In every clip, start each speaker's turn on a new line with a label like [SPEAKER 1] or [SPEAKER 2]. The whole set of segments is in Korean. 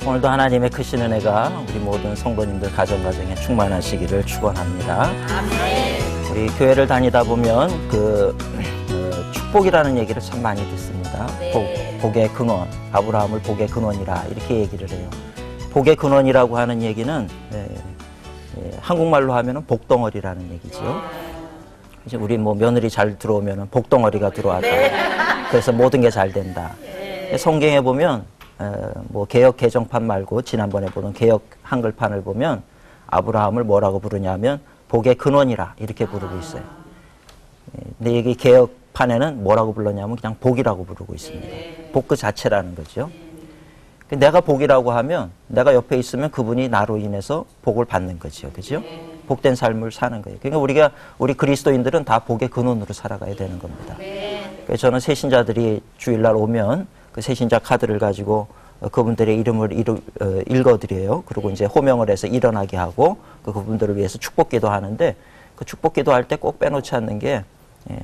[SPEAKER 1] 오늘도 하나님의 크신 은혜가 우리 모든 성도님들 가정가정에 충만하시기를 축원합니다. 아멘. 우리 교회를 다니다 보면 축복이라는 얘기를 참 많이 듣습니다. 네. 복의 근원, 아브라함을 복의 근원이라 이렇게 얘기를 해요. 복의 근원이라고 하는 얘기는 한국말로 하면은 복덩어리라는 얘기죠. 이제 우리 며느리 잘 들어오면은 복덩어리가 들어왔다. 그래서 모든 게 잘 된다. 성경에 보면 개역 개정판 말고 지난번에 보던 개역 한글판을 보면 아브라함을 뭐라고 부르냐면 복의 근원이라 이렇게 부르고 있어요. 근데 여기 개역판에는 뭐라고 불렀냐면 그냥 복이라고 부르고 있습니다. 복 그 자체라는 거죠. 내가 복이라고 하면 내가 옆에 있으면 그분이 나로 인해서 복을 받는 거죠. 그죠? 복된 삶을 사는 거예요. 그러니까 우리 그리스도인들은 다 복의 근원으로 살아가야 되는 겁니다. 그래서 저는 새신자들이 주일날 오면 그 새신자 카드를 가지고 그분들의 이름을 읽어드려요. 그리고 이제 호명을 해서 일어나게 하고 그분들을 위해서 축복기도 하는데 그 축복기도 할 때 꼭 빼놓지 않는 게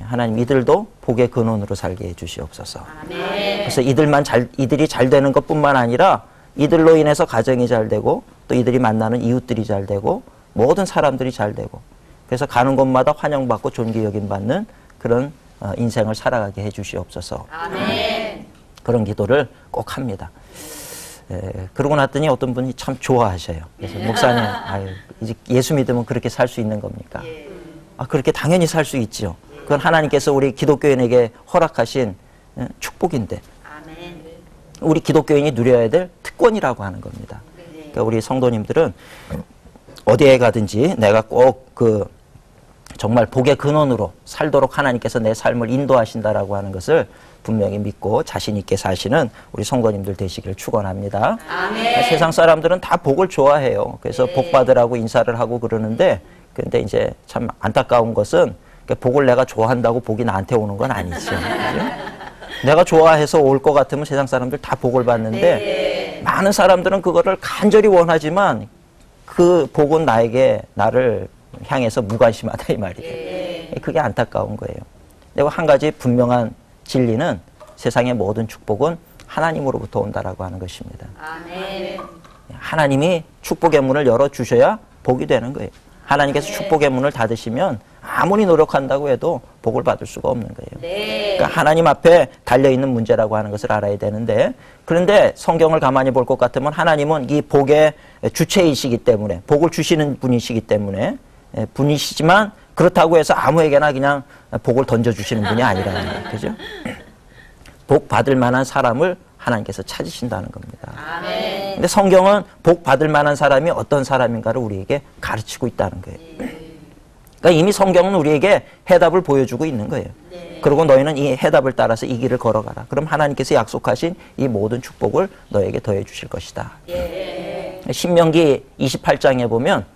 [SPEAKER 1] 하나님 이들도 복의 근원으로 살게 해주시옵소서. 아멘. 그래서 이들이 잘 되는 것뿐만 아니라 이들로 인해서 가정이 잘 되고 또 이들이 만나는 이웃들이 잘 되고 모든 사람들이 잘 되고 그래서 가는 곳마다 환영받고 존귀 여김받는 그런 인생을 살아가게 해주시옵소서. 아멘. 그런 기도를 꼭 합니다. 그러고 났더니 어떤 분이 참 좋아하셔요. 그래서 목사님, 이제 예수 믿으면 그렇게 살 수 있는 겁니까? 그렇게 당연히 살 수 있죠. 그건 하나님께서 우리 기독교인에게 허락하신 축복인데 우리 기독교인이 누려야 될 특권이라고 하는 겁니다. 그러니까 우리 성도님들은 어디에 가든지 내가 꼭 정말 복의 근원으로 살도록 하나님께서 내 삶을 인도하신다라고 하는 것을 분명히 믿고 자신 있게 사시는 우리 성도님들 되시기를 축원합니다. 그러니까 세상 사람들은 다 복을 좋아해요. 그래서 복 받으라고 인사를 하고 그러는데 근데 이제 참 안타까운 것은 복을 내가 좋아한다고 복이 나한테 오는 건 아니죠. 그죠? 내가 좋아해서 올 것 같으면 세상 사람들 다 복을 받는데 많은 사람들은 그거를 간절히 원하지만 그 복은 나를 향해서 무관심하다 이 말이에요. 그게 안타까운 거예요. 그리고 한 가지 분명한 진리는 세상의 모든 축복은 하나님으로부터 온다라고 하는 것입니다. 아멘. 하나님이 축복의 문을 열어주셔야 복이 되는 거예요. 하나님께서 축복의 문을 닫으시면 아무리 노력한다고 해도 복을 받을 수가 없는 거예요. 그러니까 하나님 앞에 달려있는 문제라고 하는 것을 알아야 되는데 그런데 성경을 가만히 볼 것 같으면 하나님은 이 복의 주체이시기 때문에 복을 주시는 분이시기 때문에 분이시지만 그렇다고 해서 아무에게나 그냥 복을 던져주시는 분이 아니라는 거예요. 그죠? 복 받을 만한 사람을 하나님께서 찾으신다는 겁니다. 아멘. 근데 성경은 복 받을 만한 사람이 어떤 사람인가를 우리에게 가르치고 있다는 거예요. 그러니까 이미 성경은 우리에게 해답을 보여주고 있는 거예요. 그리고 너희는 이 해답을 따라서 이 길을 걸어가라. 그럼 하나님께서 약속하신 이 모든 축복을 너에게 더해 주실 것이다. 신명기 28장에 보면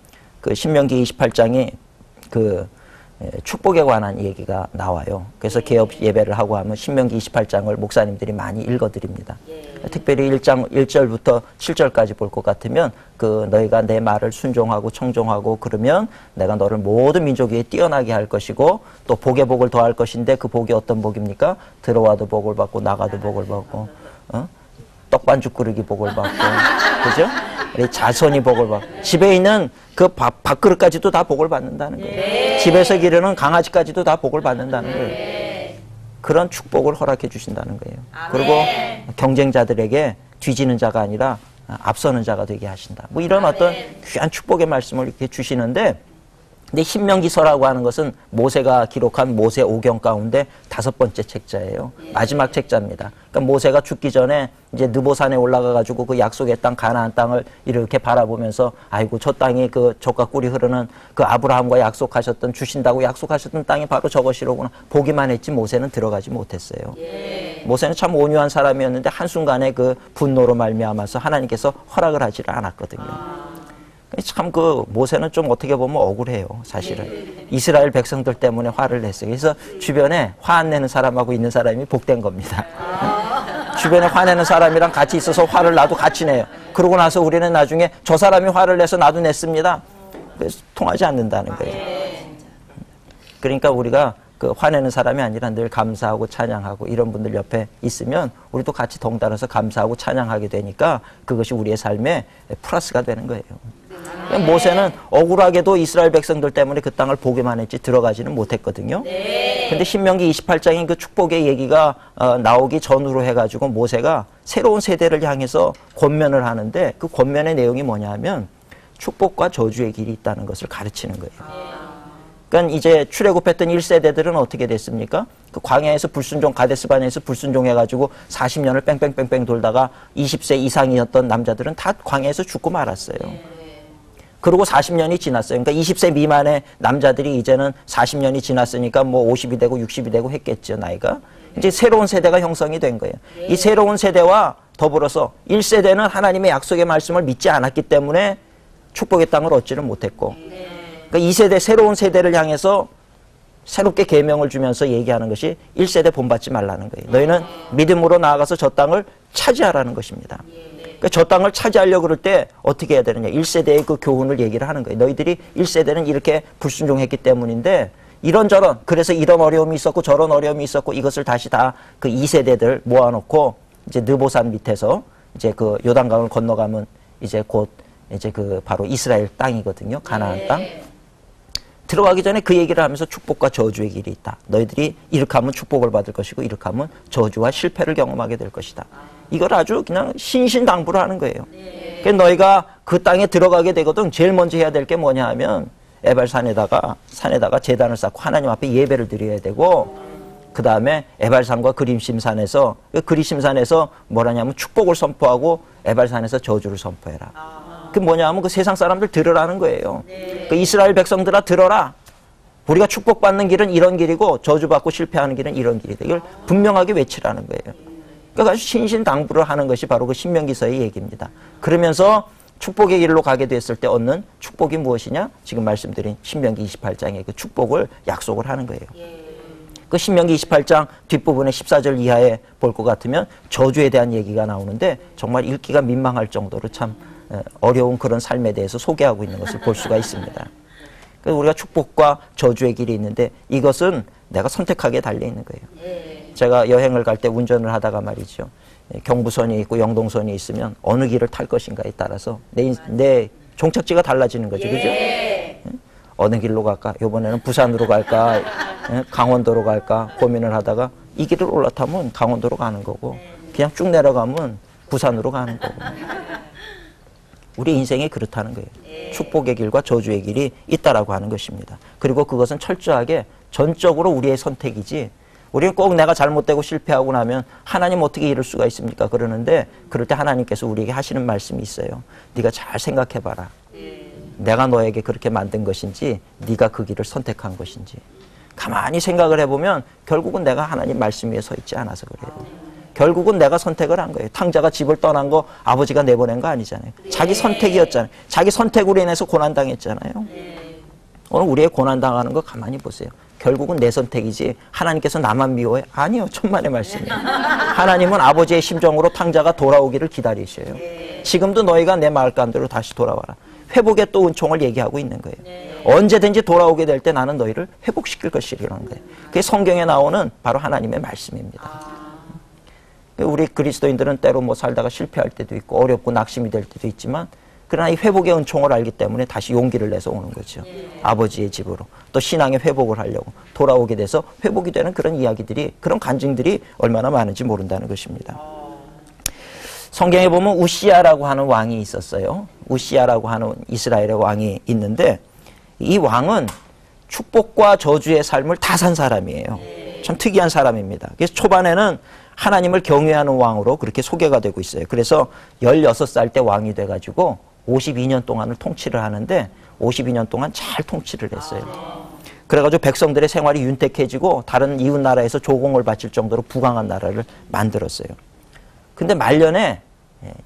[SPEAKER 1] 신명기 28장이 축복에 관한 얘기가 나와요. 그래서 개업 예배를 하고 하면 신명기 28장을 목사님들이 많이 읽어드립니다. 특별히 1절부터 7절까지 볼 것 같으면 너희가 내 말을 순종하고 청종하고 그러면 내가 너를 모든 민족 위에 뛰어나게 할 것이고 또 복에 복을 더할 것인데 그 복이 어떤 복입니까? 들어와도 복을 받고 나가도 복을 받고 떡반죽 그릇이 복을 받고 그죠? 자손이 복을 받고 집에 있는 그 밥그릇까지도 다 복을 받는다는 거예요. 집에서 기르는 강아지까지도 다 복을 받는다는 거예요. 그런 축복을 허락해 주신다는 거예요. 그리고 경쟁자들에게 뒤지는 자가 아니라 앞서는 자가 되게 하신다. 이런 어떤 귀한 축복의 말씀을 이렇게 주시는데 근데 신명기서라고 하는 것은 모세가 기록한 모세 5경 가운데 5번째 책자예요. 마지막 책자입니다. 그러니까 모세가 죽기 전에 이제 느보산에 올라가 가지고 그 약속의 땅 가나안 땅을 이렇게 바라보면서 아이고 저 땅이 그 젖과 꿀이 흐르는 그 아브라함과 약속하셨던 주신다고 약속하셨던 땅이 바로 저것이로구나. 보기만 했지 모세는 들어가지 못했어요. 모세는 참 온유한 사람이었는데 한순간에 그 분노로 말미암아서 하나님께서 허락을 하지를 않았거든요. 참 모세는 좀 어떻게 보면 억울해요. 사실은 이스라엘 백성들 때문에 화를 냈어요. 그래서 주변에 화 안 내는 사람하고 있는 사람이 복된 겁니다. 주변에 화내는 사람이랑 같이 있어서 화를 나도 같이 내요. 그러고 나서 우리는 나중에 저 사람이 화를 내서 나도 냈습니다. 그래서 통하지 않는다는 거예요. 그러니까 우리가 그 화내는 사람이 아니라 늘 감사하고 찬양하고 이런 분들 옆에 있으면 우리도 같이 덩달아서 감사하고 찬양하게 되니까 그것이 우리의 삶에 플러스가 되는 거예요. 모세는 억울하게도 이스라엘 백성들 때문에 그 땅을 보기만 했지 들어가지는 못했거든요. 근데 신명기 28장인 그 축복의 얘기가 나오기 전후로 해가지고 모세가 새로운 세대를 향해서 권면을 하는데 그 권면의 내용이 뭐냐 하면 축복과 저주의 길이 있다는 것을 가르치는 거예요. 그러니까 이제 출애굽했던 1세대들은 어떻게 됐습니까? 그 광야에서 불순종, 가데스바네에서 불순종해가지고 40년을 뺑뺑뺑뺑 돌다가 20세 이상이었던 남자들은 다 광야에서 죽고 말았어요. 그리고 40년이 지났어요. 그러니까 20세 미만의 남자들이 이제는 40년이 지났으니까 뭐 50이 되고 60이 되고 했겠죠, 나이가. 이제 새로운 세대가 형성이 된 거예요. 이 새로운 세대와 더불어서 1세대는 하나님의 약속의 말씀을 믿지 않았기 때문에 축복의 땅을 얻지를 못했고, 그러니까 2세대, 새로운 세대를 향해서 새롭게 계명을 주면서 얘기하는 것이 1세대 본받지 말라는 거예요. 너희는 믿음으로 나아가서 저 땅을 차지하라는 것입니다. 그러니까 저 땅을 차지하려고 그럴 때 어떻게 해야 되느냐. 1세대의 그 교훈을 얘기를 하는 거예요. 너희들이 1세대는 이렇게 불순종했기 때문인데 이런저런, 그래서 이런 어려움이 있었고 저런 어려움이 있었고 이것을 다시 다 그 2세대들 모아놓고 이제 느보산 밑에서 이제 그 요단강을 건너가면 이제 곧 이제 그 바로 이스라엘 땅이거든요. 가나안 땅. 들어가기 전에 그 얘기를 하면서 축복과 저주의 길이 있다. 너희들이 이렇게 하면 축복을 받을 것이고 이렇게 하면 저주와 실패를 경험하게 될 것이다. 이걸 아주 그냥 신신당부를 하는 거예요. 그래서 너희가 그 땅에 들어가게 되거든 제일 먼저 해야 될 게 뭐냐 하면 에발산에다가 제단을 쌓고 하나님 앞에 예배를 드려야 되고, 그 다음에 에발산과 그리심산에서, 그리심산에서 뭐라냐면 축복을 선포하고 에발산에서 저주를 선포해라. 그 뭐냐 하면 그 세상 사람들 들으라는 거예요. 그 이스라엘 백성들아 들어라. 우리가 축복받는 길은 이런 길이고 저주받고 실패하는 길은 이런 길이다. 이걸 분명하게 외치라는 거예요. 그러니까 아주 신신당부를 하는 것이 바로 그 신명기서의 얘기입니다. 그러면서 축복의 길로 가게 됐을 때 얻는 축복이 무엇이냐? 지금 말씀드린 신명기 28장의 그 축복을 약속을 하는 거예요. 그 신명기 28장 뒷부분에 14절 이하에 볼 것 같으면 저주에 대한 얘기가 나오는데 정말 읽기가 민망할 정도로 참 어려운 그런 삶에 대해서 소개하고 있는 것을 볼 수가 있습니다. 그래서 우리가 축복과 저주의 길이 있는데 이것은 내가 선택하기에 달려있는 거예요. 제가 여행을 갈 때 운전을 하다가 말이죠. 경부선이 있고 영동선이 있으면 어느 길을 탈 것인가에 따라서 내 종착지가 달라지는 거죠. 그죠? 어느 길로 갈까? 이번에는 부산으로 갈까? 강원도로 갈까? 고민을 하다가 이 길을 올라타면 강원도로 가는 거고 그냥 쭉 내려가면 부산으로 가는 거고. 우리 인생이 그렇다는 거예요. 축복의 길과 저주의 길이 있다라고 하는 것입니다. 그리고 그것은 철저하게 전적으로 우리의 선택이지, 우리는 꼭 내가 잘못되고 실패하고 나면 하나님 어떻게 이럴 수가 있습니까? 그러는데 그럴 때 하나님께서 우리에게 하시는 말씀이 있어요. 네가 잘 생각해봐라. 내가 너에게 그렇게 만든 것인지 네가 그 길을 선택한 것인지 가만히 생각을 해보면 결국은 내가 하나님 말씀 위에 서 있지 않아서 그래요. 결국은 내가 선택을 한 거예요. 탕자가 집을 떠난 거 아버지가 내보낸 거 아니잖아요. 자기 선택이었잖아요. 자기 선택으로 인해서 고난당했잖아요. 오늘 우리의 고난당하는 거 가만히 보세요. 결국은 내 선택이지 하나님께서 나만 미워해? 아니요. 천만의 말씀이에요. 하나님은 아버지의 심정으로 탕자가 돌아오기를 기다리셔요. 지금도 너희가 내 말간대로 다시 돌아와라. 회복의 또 은총을 얘기하고 있는 거예요. 언제든지 돌아오게 될 때 나는 너희를 회복시킬 것이라는 거예요. 그게 성경에 나오는 바로 하나님의 말씀입니다. 우리 그리스도인들은 때로 뭐 살다가 실패할 때도 있고 어렵고 낙심이 될 때도 있지만 그러나 이 회복의 은총을 알기 때문에 다시 용기를 내서 오는 거죠. 아버지의 집으로. 또 신앙의 회복을 하려고 돌아오게 돼서 회복이 되는 그런 이야기들이, 그런 간증들이 얼마나 많은지 모른다는 것입니다. 성경에 보면 우시야라고 하는 왕이 있었어요. 우시야라고 하는 이스라엘의 왕이 있는데 이 왕은 축복과 저주의 삶을 다 산 사람이에요. 참 특이한 사람입니다. 그래서 초반에는 하나님을 경외하는 왕으로 그렇게 소개가 되고 있어요. 그래서 16살 때 왕이 돼가지고 52년 동안을 통치를 하는데 52년 동안 잘 통치를 했어요. 그래가지고 백성들의 생활이 윤택해지고 다른 이웃 나라에서 조공을 바칠 정도로 부강한 나라를 만들었어요. 근데 말년에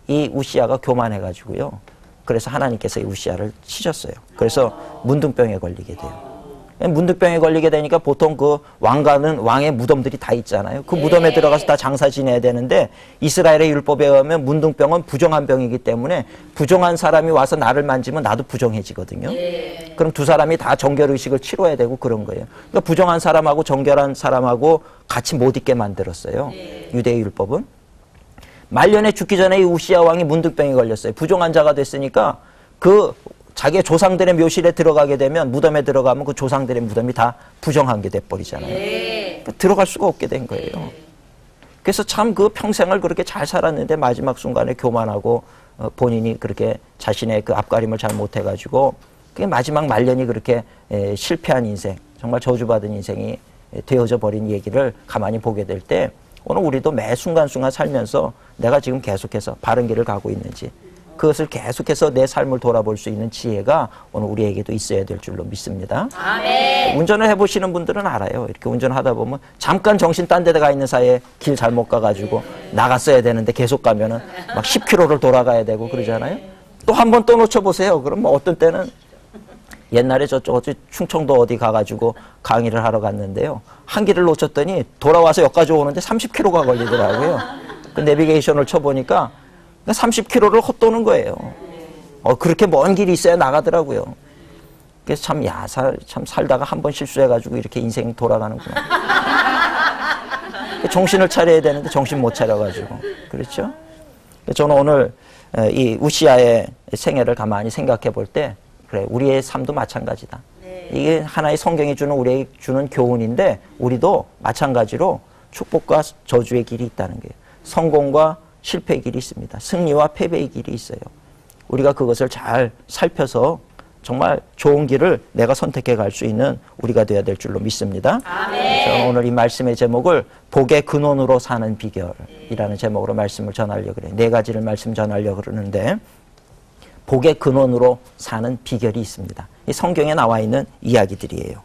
[SPEAKER 1] 이 우시야가 교만해가지고요. 그래서 하나님께서 이 우시야를 치셨어요. 그래서 문둥병에 걸리게 돼요. 문득병에 걸리게 되니까 보통 그 왕가는 왕의 무덤들이 다 있잖아요. 그 무덤에 들어가서 다 장사 지내야 되는데 이스라엘의 율법에 의하면 문둥병은 부정한 병이기 때문에 부정한 사람이 와서 나를 만지면 나도 부정해지거든요. 그럼 두 사람이 다 정결의식을 치러야 되고 그런 거예요. 그러니까 부정한 사람하고 정결한 사람하고 같이 못 있게 만들었어요. 유대의 율법은. 말년에 죽기 전에 이 우시야 왕이 문득병에 걸렸어요. 부정한 자가 됐으니까 그 자기의 조상들의 묘실에 들어가게 되면 무덤에 들어가면 그 조상들의 무덤이 다 부정한 게 돼버리잖아요. 그러니까 들어갈 수가 없게 된 거예요. 그래서 참 그 평생을 그렇게 잘 살았는데 마지막 순간에 교만하고 본인이 그렇게 자신의 그 앞가림을 잘 못해가지고 그게 마지막 말년이 그렇게 실패한 인생, 정말 저주받은 인생이 되어져 버린 얘기를 가만히 보게 될 때 오늘 우리도 매 순간순간 살면서 내가 지금 계속해서 바른 길을 가고 있는지 그것을 계속해서 내 삶을 돌아볼 수 있는 지혜가 오늘 우리에게도 있어야 될 줄로 믿습니다. 아멘. 운전을 해보시는 분들은 알아요. 이렇게 운전하다 보면 잠깐 정신 딴 데가 있는 사이에 길 잘못 가가지고 나갔어야 되는데 계속 가면은 막 10km를 돌아가야 되고 그러잖아요. 또 한 번 또 놓쳐보세요. 그럼 뭐 어떤 때는 옛날에 저쪽 충청도 어디 가가지고 강의를 하러 갔는데요. 한 길을 놓쳤더니 돌아와서 여기까지 오는데 30km가 걸리더라고요. 그 내비게이션을 쳐보니까 30km를 헛도는 거예요. 그렇게 먼 길이 있어야 나가더라고요. 그래서 참 살다가 한 번 실수해가지고 이렇게 인생이 돌아가는구나. 정신을 차려야 되는데 정신 못 차려가지고. 그렇죠? 저는 오늘 이 우시야의 생애를 가만히 생각해 볼 때, 그래, 우리의 삶도 마찬가지다. 이게 하나의 성경이 주는 우리에게 주는 교훈인데, 우리도 마찬가지로 축복과 저주의 길이 있다는 거예요. 성공과 실패의 길이 있습니다. 승리와 패배의 길이 있어요. 우리가 그것을 잘 살펴서 정말 좋은 길을 내가 선택해 갈 수 있는 우리가 되어야 될 줄로 믿습니다. 저는 오늘 이 말씀의 제목을 복의 근원으로 사는 비결이라는 제목으로 말씀을 전하려고 그래요. 네 가지를 말씀 전하려고 그러는데 복의 근원으로 사는 비결이 있습니다. 이 성경에 나와 있는 이야기들이에요.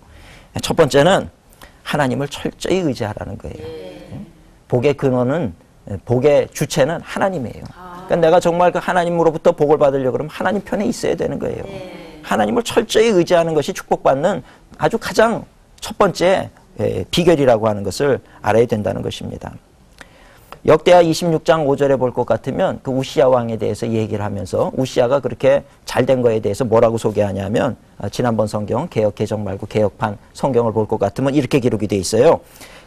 [SPEAKER 1] 첫 번째는 하나님을 철저히 의지하라는 거예요. 복의 근원은 복의 주체는 하나님이에요. 그러니까 내가 정말 그 하나님으로부터 복을 받으려고 그러면 하나님 편에 있어야 되는 거예요. 하나님을 철저히 의지하는 것이 축복받는 아주 가장 첫 번째 비결이라고 하는 것을 알아야 된다는 것입니다. 역대하 26장 5절에 볼 것 같으면 그 우시야 왕에 대해서 얘기를 하면서 우시야가 그렇게 잘된 거에 대해서 뭐라고 소개하냐면 지난번 성경 개역 개정 말고 개역판 성경을 볼 것 같으면 이렇게 기록이 돼 있어요.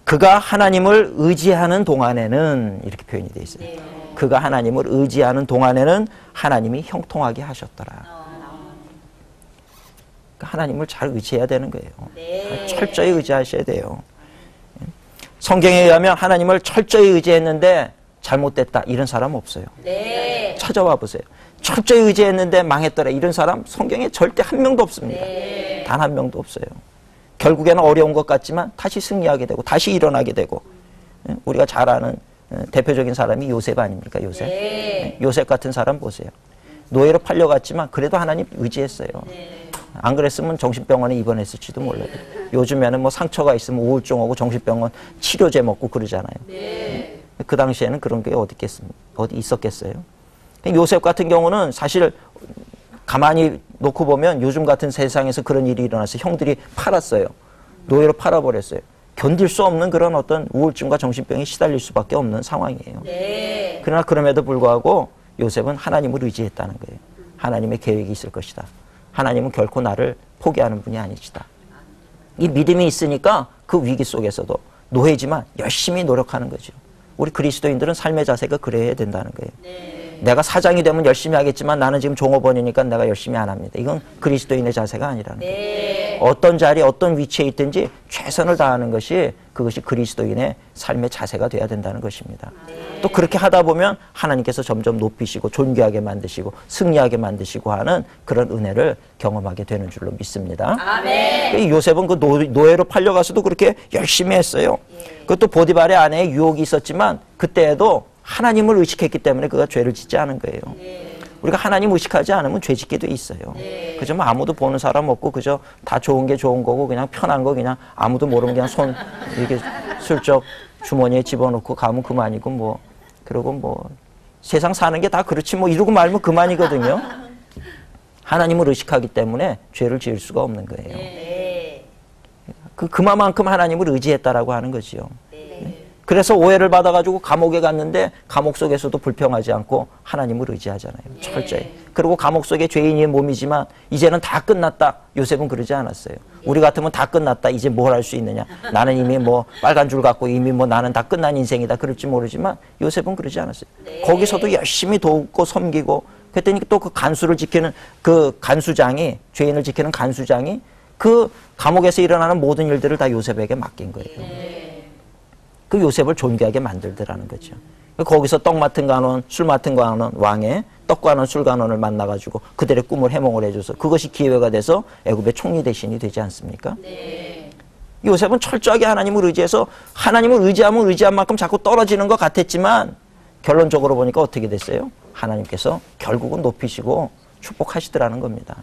[SPEAKER 1] 그가 하나님을 의지하는 동안에는 이렇게 표현이 되어 있어요. 그가 하나님을 의지하는 동안에는 하나님이 형통하게 하셨더라. 그러니까 하나님을 잘 의지해야 되는 거예요. 철저히 의지하셔야 돼요. 성경에 의하면 하나님을 철저히 의지했는데 잘못됐다 이런 사람 없어요. 찾아와 보세요. 철저히 의지했는데 망했더라 이런 사람 성경에 절대 한 명도 없습니다. 단 한 명도 없어요. 결국에는 어려운 것 같지만 다시 승리하게 되고 다시 일어나게 되고 우리가 잘 아는 대표적인 사람이 요셉 아닙니까? 요셉. 요셉 같은 사람 보세요. 노예로 팔려갔지만 그래도 하나님 의지했어요. 안 그랬으면 정신병원에 입원했을지도 몰라요. 요즘에는 뭐 상처가 있으면 우울증 오고 정신병원 치료제 먹고 그러잖아요. 그 당시에는 그런 게 어디 있었겠어요? 요셉 같은 경우는 사실 가만히 놓고 보면 요즘 같은 세상에서 그런 일이 일어나서 형들이 팔았어요. 노예로 팔아버렸어요. 견딜 수 없는 그런 어떤 우울증과 정신병에 시달릴 수밖에 없는 상황이에요. 그러나 그럼에도 불구하고 요셉은 하나님을 의지했다는 거예요. 하나님의 계획이 있을 것이다. 하나님은 결코 나를 포기하는 분이 아니시다. 이 믿음이 있으니까 그 위기 속에서도 노예지만 열심히 노력하는 거죠. 우리 그리스도인들은 삶의 자세가 그래야 된다는 거예요. 내가 사장이 되면 열심히 하겠지만 나는 지금 종업원이니까 내가 열심히 안 합니다. 이건 그리스도인의 자세가 아니라는 거예요. 어떤 자리, 어떤 위치에 있든지 최선을 다하는 것이 그것이 그리스도인의 삶의 자세가 돼야 된다는 것입니다. 또 그렇게 하다 보면 하나님께서 점점 높이시고 존귀하게 만드시고 승리하게 만드시고 하는 그런 은혜를 경험하게 되는 줄로 믿습니다. 아멘. 요셉은 그 노예로 팔려가서도 그렇게 열심히 했어요. 그것도 보디발의 아내의 유혹이 있었지만 그때에도 하나님을 의식했기 때문에 그가 죄를 짓지 않은 거예요. 우리가 하나님 의식하지 않으면 죄 짓게 돼 있어요. 그저 뭐 아무도 보는 사람 없고 그저 다 좋은 게 좋은 거고 그냥 편한 거 그냥 아무도 모르면 그냥 손 이렇게 슬쩍 주머니에 집어넣고 가면 그만이고 뭐 그리고 뭐 세상 사는 게 다 그렇지 뭐 이러고 말면 그만이거든요. 하나님을 의식하기 때문에 죄를 지을 수가 없는 거예요. 그만큼 하나님을 의지했다라고 하는 거지요. 그래서 오해를 받아가지고 감옥에 갔는데 감옥 속에서도 불평하지 않고 하나님을 의지하잖아요. 철저히. 그리고 감옥 속에 죄인의 몸이지만 이제는 다 끝났다. 요셉은 그러지 않았어요. 우리 같으면 다 끝났다. 이제 뭘 할 수 있느냐. 나는 이미 뭐 빨간 줄 갖고 이미 뭐 나는 다 끝난 인생이다. 그럴지 모르지만 요셉은 그러지 않았어요. 거기서도 열심히 돕고 섬기고 그랬더니 또 그 간수를 지키는 그 간수장이 죄인을 지키는 간수장이 그 감옥에서 일어나는 모든 일들을 다 요셉에게 맡긴 거예요. 그 요셉을 존귀하게 만들더라는 거죠. 거기서 떡 맡은 간원, 술 맡은 간원 왕의 떡과는 술 간원을 만나가지고 그들의 꿈을 해몽을 해줘서 그것이 기회가 돼서 애굽의 총리 대신이 되지 않습니까? 네. 요셉은 철저하게 하나님을 의지해서 하나님을 의지하면 의지한 만큼 자꾸 떨어지는 것 같았지만 결론적으로 보니까 어떻게 됐어요? 하나님께서 결국은 높이시고 축복하시더라는 겁니다.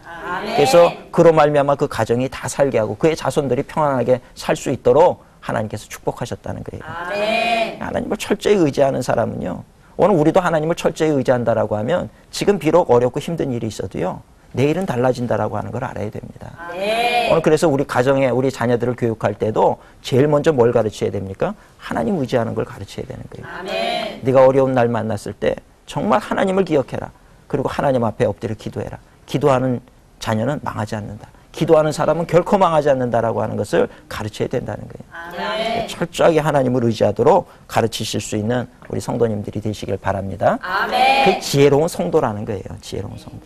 [SPEAKER 1] 그래서 그로 말미암아 그 가정이 다 살게 하고 그의 자손들이 평안하게 살 수 있도록 하나님께서 축복하셨다는 거예요. 아멘. 하나님을 철저히 의지하는 사람은요. 오늘 우리도 하나님을 철저히 의지한다라고 하면 지금 비록 어렵고 힘든 일이 있어도요. 내일은 달라진다라고 하는 걸 알아야 됩니다. 아멘. 오늘 그래서 우리 가정에 우리 자녀들을 교육할 때도 제일 먼저 뭘 가르쳐야 됩니까? 하나님 의지하는 걸 가르쳐야 되는 거예요. 아멘. 네가 어려운 날 만났을 때 정말 하나님을 기억해라. 그리고 하나님 앞에 엎드려 기도해라. 기도하는 자녀는 망하지 않는다. 기도하는 사람은 결코 망하지 않는다라고 하는 것을 가르쳐야 된다는 거예요. 아멘. 철저하게 하나님을 의지하도록 가르치실 수 있는 우리 성도님들이 되시길 바랍니다. 아멘. 그 지혜로운 성도라는 거예요. 지혜로운 성도.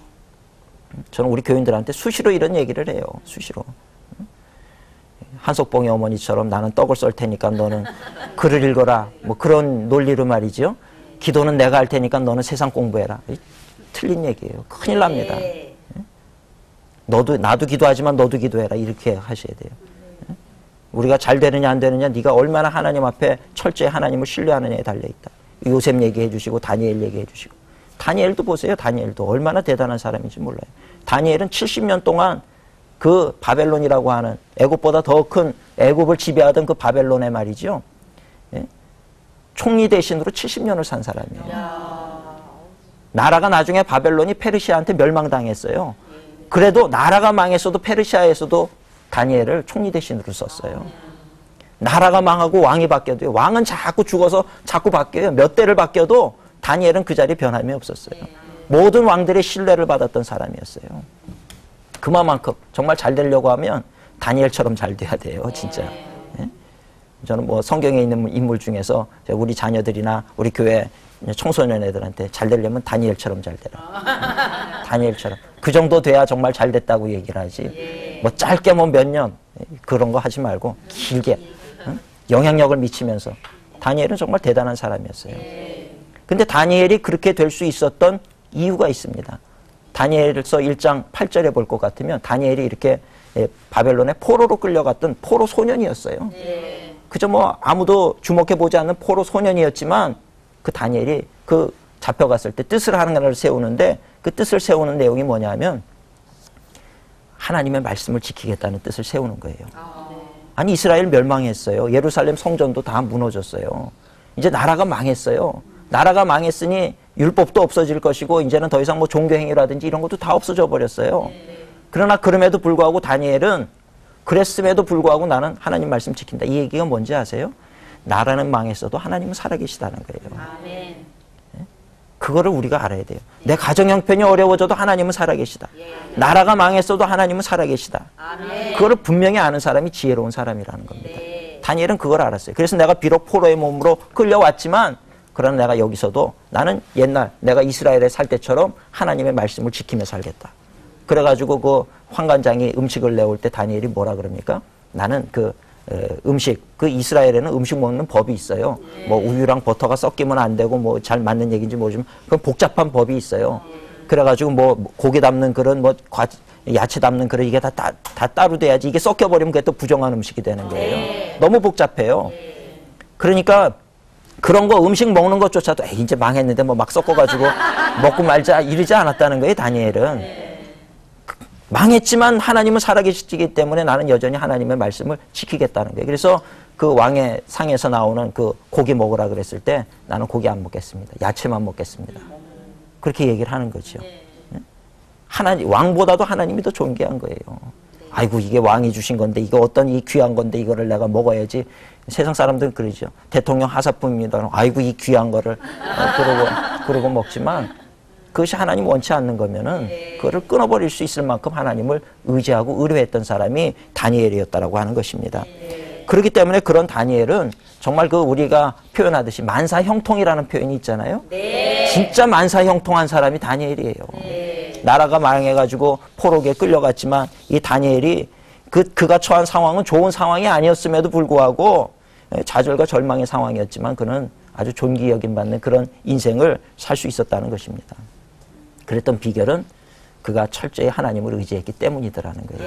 [SPEAKER 1] 저는 우리 교인들한테 수시로 이런 얘기를 해요. 수시로. 한석봉의 어머니처럼 나는 떡을 썰 테니까 너는 글을 읽어라. 뭐 그런 논리로 말이죠. 기도는 내가 할 테니까 너는 세상 공부해라. 틀린 얘기예요. 큰일 납니다. 나도 기도하지만 너도 기도해라. 이렇게 하셔야 돼요. 우리가 잘 되느냐 안 되느냐 네가 얼마나 하나님 앞에 철저히 하나님을 신뢰하느냐에 달려있다. 요셉 얘기해 주시고 다니엘 얘기해 주시고 다니엘도 보세요. 다니엘도 얼마나 대단한 사람인지 몰라요. 다니엘은 70년 동안 그 바벨론이라고 하는 애굽보다 더 큰 애굽을 지배하던 그 바벨론의 말이죠. 총리 대신으로 70년을 산 사람이에요. 나라가 나중에 바벨론이 페르시아한테 멸망당했어요. 그래도 나라가 망했어도 페르시아에서도 다니엘을 총리 대신으로 썼어요. 나라가 망하고 왕이 바뀌어도요. 왕은 자꾸 죽어서 자꾸 바뀌어요. 몇 대를 바뀌어도 다니엘은 그 자리에 변함이 없었어요. 모든 왕들의 신뢰를 받았던 사람이었어요. 그만큼 정말 잘 되려고 하면 다니엘처럼 잘 돼야 돼요. 진짜. 저는 뭐 성경에 있는 인물 중에서 우리 자녀들이나 우리 교회 청소년 애들한테 잘 되려면 다니엘처럼 잘 되라. 다니엘처럼. 그 정도 돼야 정말 잘 됐다고 얘기를 하지. 뭐 짧게 뭐 몇 년 그런 거 하지 말고 길게 영향력을 미치면서. 다니엘은 정말 대단한 사람이었어요. 근데 다니엘이 그렇게 될 수 있었던 이유가 있습니다. 다니엘서 1장 8절에 볼 것 같으면 다니엘이 이렇게 바벨론의 포로로 끌려갔던 포로 소년이었어요. 그저 뭐 아무도 주목해보지 않는 포로 소년이었지만 그 다니엘이 그 잡혀갔을 때 뜻을 하나를 세우는데 그 뜻을 세우는 내용이 뭐냐면 하나님의 말씀을 지키겠다는 뜻을 세우는 거예요. 아니 이스라엘 멸망했어요. 예루살렘 성전도 다 무너졌어요. 이제 나라가 망했어요. 나라가 망했으니 율법도 없어질 것이고 이제는 더 이상 뭐 종교행위라든지 이런 것도 다 없어져 버렸어요. 그러나 그럼에도 불구하고 다니엘은 그랬음에도 불구하고 나는 하나님 말씀 지킨다. 이 얘기가 뭔지 아세요? 나라는 망했어도 하나님은 살아계시다는 거예요. 아멘. 그거를 우리가 알아야 돼요. 내 가정 형편이 어려워져도 하나님은 살아계시다. 나라가 망했어도 하나님은 살아계시다. 아멘. 그거를 분명히 아는 사람이 지혜로운 사람이라는 겁니다. 다니엘은 그걸 알았어요. 그래서 내가 비록 포로의 몸으로 끌려왔지만 그러나 내가 여기서도 나는 옛날 내가 이스라엘에 살 때처럼 하나님의 말씀을 지키며 살겠다. 그래가지고 그 환관장이 음식을 내올 때 다니엘이 뭐라 그럽니까? 나는 그 음식, 그 이스라엘에는 음식 먹는 법이 있어요. 뭐 우유랑 버터가 섞이면 안 되고 뭐 잘 맞는 얘기인지 모르지만 그건 복잡한 법이 있어요. 그래가지고 뭐 고기 담는 그런 뭐 야채 담는 그런 이게 다 따로 돼야지 이게 섞여버리면 그게 또 부정한 음식이 되는 거예요. 너무 복잡해요. 그러니까 그런 거 음식 먹는 것조차도 에이, 이제 망했는데 뭐 막 섞어가지고 먹고 말자 이러지 않았다는 거예요. 다니엘은. 망했지만 하나님은 살아계시기 때문에 나는 여전히 하나님의 말씀을 지키겠다는 거예요. 그래서 그 왕의 상에서 나오는 그 고기 먹으라 그랬을 때 나는 고기 안 먹겠습니다. 야채만 먹겠습니다. 그렇게 얘기를 하는 거죠. 하나님, 왕보다도 하나님이 더 존귀한 거예요. 아이고 이게 왕이 주신 건데 이거 어떤 이 귀한 건데 이거를 내가 먹어야지. 세상 사람들은 그러죠. 대통령 하사품입니다. 아이고 이 귀한 거를 그러고 먹지만 그것이 하나님 원치 않는 거면은 그거를 끊어버릴 수 있을 만큼 하나님을 의지하고 의뢰했던 사람이 다니엘이었다라고 하는 것입니다. 그렇기 때문에 그런 다니엘은 정말 그 우리가 표현하듯이 만사형통이라는 표현이 있잖아요. 진짜 만사형통한 사람이 다니엘이에요. 나라가 망해가지고 포로기에 끌려갔지만 이 다니엘이 그가 처한 상황은 좋은 상황이 아니었음에도 불구하고 좌절과 절망의 상황이었지만 그는 아주 존귀 여김받는 그런 인생을 살 수 있었다는 것입니다. 그랬던 비결은 그가 철저히 하나님을 의지했기 때문이더라는 거예요.